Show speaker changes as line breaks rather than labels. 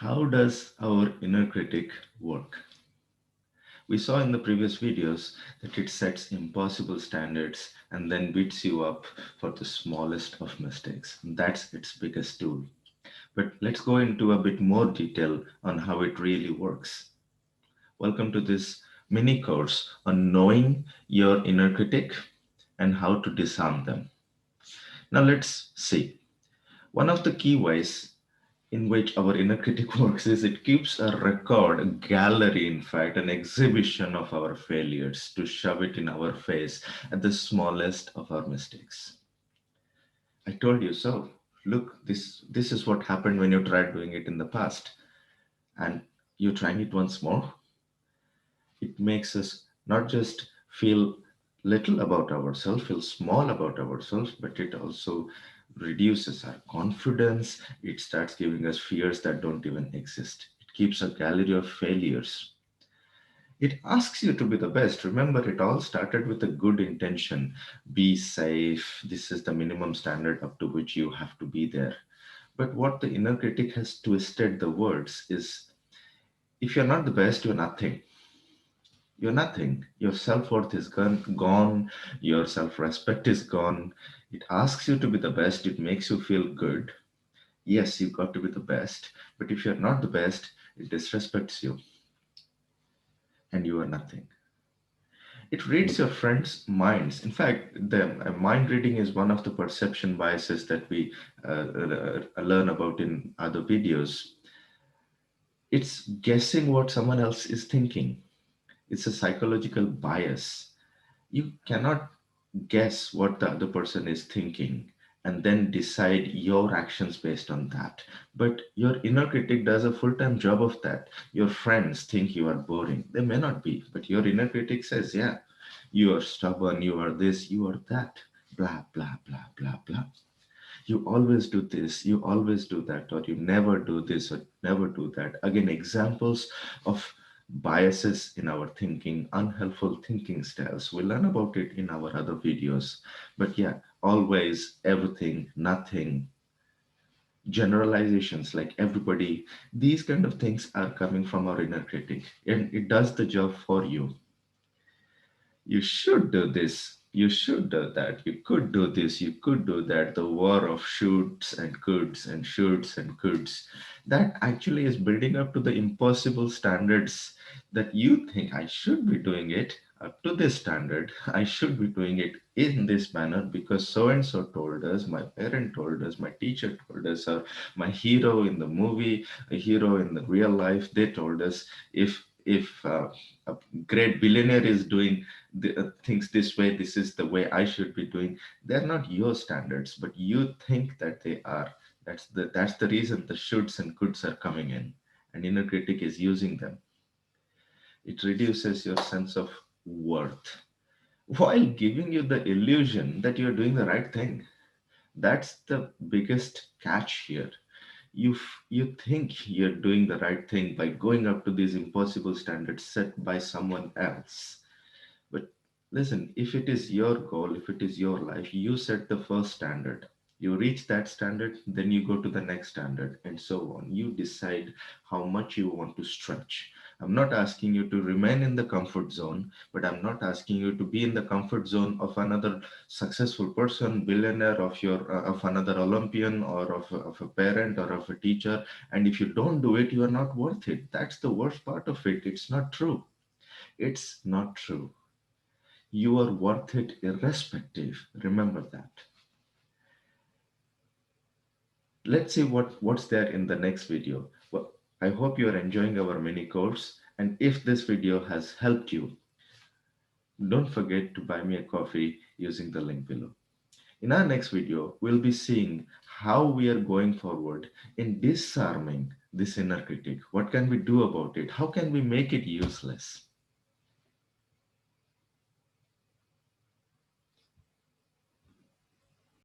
How does our inner critic work? We saw in the previous videos that it sets impossible standards and then beats you up for the smallest of mistakes. That's its biggest tool. But let's go into a bit more detail on how it really works. Welcome to this mini course on knowing your inner critic and how to disarm them. Now let's see. One of the key ways in which our inner critic works is it keeps a record, a gallery, in fact, an exhibition of our failures to shove it in our face at the smallest of our mistakes. I told you so. Look, this is what happened when you tried doing it in the past, and you're trying it once more. It makes us not just feel little about ourselves, feel small about ourselves, but it also reduces our confidence. It starts giving us fears that don't even exist. It keeps a gallery of failures. It asks you to be the best. Remember, it all started with a good intention. Be safe. This is the minimum standard up to which you have to be there. But what the inner critic has twisted the words is if you're not the best, you're nothing. You're nothing. Your self worth is gone. Your self respect is gone. It asks you to be the best. It makes you feel good. Yes, you've got to be the best. But if you're not the best, it disrespects you and you are nothing. It reads your friends' minds. In fact, the mind reading is one of the perception biases that we learn about in other videos. It's guessing what someone else is thinking. It's a psychological bias. You cannot guess what the other person is thinking and then decide your actions based on that. But your inner critic does a full time job of that. Your friends think you are boring. They may not be, but your inner critic says, yeah, you are stubborn, you are this, you are that, blah, blah, blah, blah, blah. You always do this, you always do that, or you never do this or never do that. Again, examples of biases in our thinking, unhelpful thinking styles. We learn about it in our other videos. But yeah, always, everything, nothing, generalizations like everybody, these kind of things are coming from our inner critic, and it does the job for you. You should do this, you should do that, you could do this, you could do that. The war of shoulds and coulds and shoulds and coulds, that actually is building up to the impossible standards that you think I should be doing it up to this standard. I should be doing it in this manner because so and so told us, my parent told us, my teacher told us, or my hero in the movie, a hero in the real life, they told us. If a great billionaire is doing things this way, this is the way I should be doing. They're not your standards, but you think that they are. That's the reason the shoulds and coulds are coming in, and inner critic is using them. It reduces your sense of worth while giving you the illusion that you're doing the right thing. That's the biggest catch here. You think you're doing the right thing by going up to these impossible standards set by someone else. But listen, if it is your goal, if it is your life, you set the first standard. You reach that standard, then you go to the next standard, and so on. You decide how much you want to stretch. I'm not asking you to remain in the comfort zone, but I'm not asking you to be in the comfort zone of another successful person, billionaire, of another Olympian, or of a parent or of a teacher. And if you don't do it, you are not worth it. That's the worst part of it. It's not true. It's not true. You are worth it irrespective. Remember that. Let's see what's there in the next video. Well, I hope you are enjoying our mini course. And if this video has helped you, don't forget to buy me a coffee using the link below. In our next video, we'll be seeing how we are going forward in disarming this inner critic. What can we do about it? How can we make it useless?